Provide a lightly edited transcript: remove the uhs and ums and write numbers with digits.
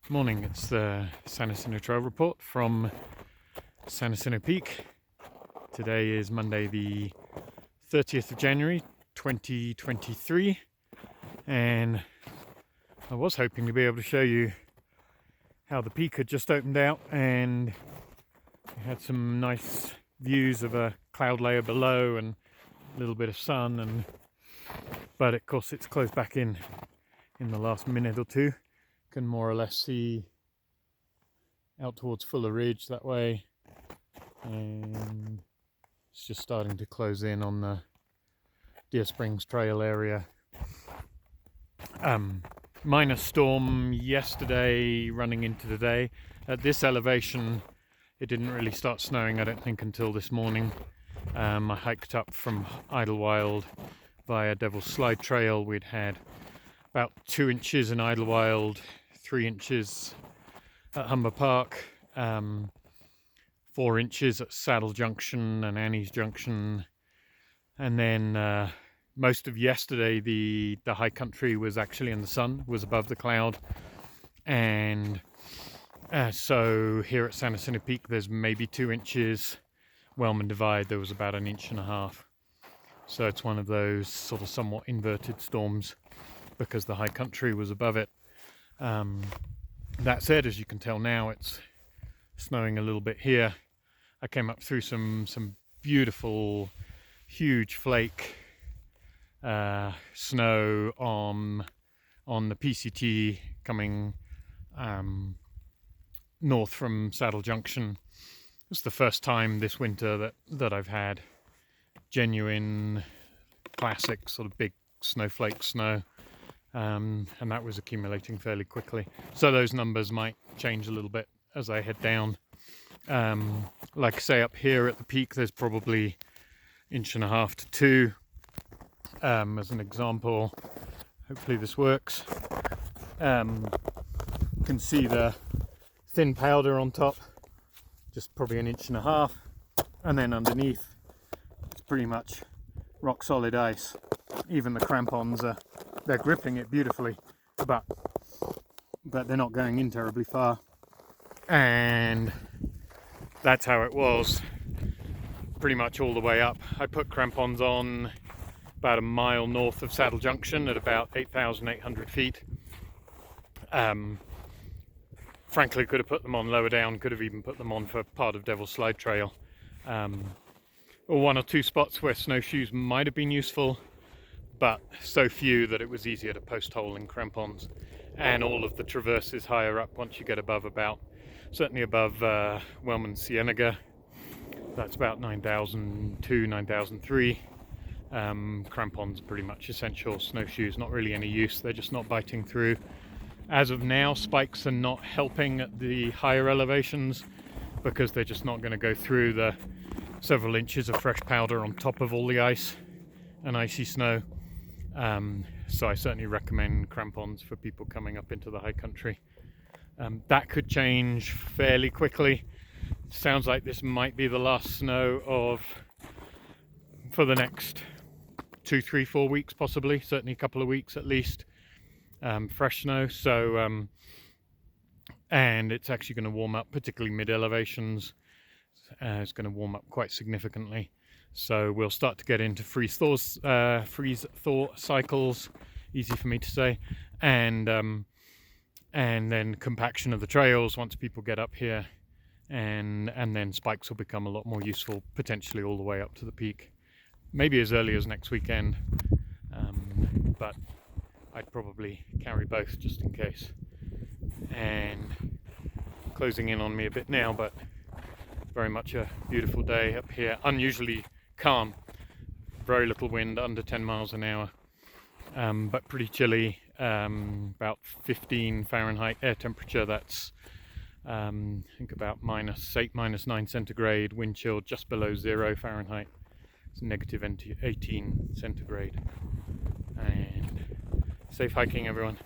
Morning, it's the San Jacinto Trail Report from San Jacinto Peak. Today is Monday the 30th of January 2023, and I was hoping to be able to show you how the peak had just opened out and we had some nice views of a cloud layer below and a little bit of sun, but of course it's closed back in the last minute or two. Can more or less see out towards Fuller Ridge that way, and it's just starting to close in on the Deer Springs Trail area. Minor storm yesterday running into today. At this elevation it didn't really start snowing, I don't think, until this morning. I hiked up from Idlewild via Devil's Slide Trail. We'd had about 2 inches in Idlewild, 3 inches at Humber Park, 4 inches at Saddle Junction and Annie's Junction, and then most of yesterday the high country was actually in the sun, was above the cloud, and so here at San Jacinto Peak there's maybe 2 inches. Wellman Divide there was about 1.5 inches, so it's one of those sort of somewhat inverted storms because the high country was above it. That said, as you can tell now, it's snowing a little bit here. I came up through some beautiful, huge flake snow on the PCT coming north from Saddle Junction. It's the first time this winter that I've had genuine, classic sort of big snowflake snow. And that was accumulating fairly quickly, so those numbers might change a little bit as I head down. Like I say, up here at the peak there's probably 1.5 to 2 as an example. Hopefully this works. You can see the thin powder on top, just probably 1.5 inches, and then underneath it's pretty much rock solid ice. Even the crampons they're gripping it beautifully, but they're not going in terribly far, and that's how it was pretty much all the way up. I put crampons on about a mile north of Saddle Junction at about 8,800 feet. Frankly, could have put them on lower down, could have even put them on for part of Devil's Slide Trail, or 1 or 2 spots where snowshoes might have been useful, but so few that it was easier to post hole in crampons. And all of the traverses higher up, once you get above certainly above Wellman Cienega, that's about 9,002, 9,003. Crampons are pretty much essential. Snowshoes not really any use, they're just not biting through. As of now, spikes are not helping at the higher elevations because they're just not going to go through the several inches of fresh powder on top of all the ice and icy snow. So I certainly recommend crampons for people coming up into the high country. That could change fairly quickly. Sounds like this might be the last snow for the next 2, 3, 4 weeks, possibly, certainly a couple of weeks at least. Fresh snow, so and it's actually going to warm up, particularly mid elevations. It's going to warm up quite significantly. So we'll start to get into freeze thaw cycles, easy for me to say, and then compaction of the trails once people get up here, and then spikes will become a lot more useful, potentially all the way up to the peak, maybe as early as next weekend, but I'd probably carry both just in case. And closing in on me a bit now, but very much a beautiful day up here, unusually calm, very little wind, under 10 miles an hour, but pretty chilly, about 15 Fahrenheit air temperature. That's I think about -8, -9 centigrade, wind chill just below 0 Fahrenheit. It's -18 centigrade. And safe hiking, everyone.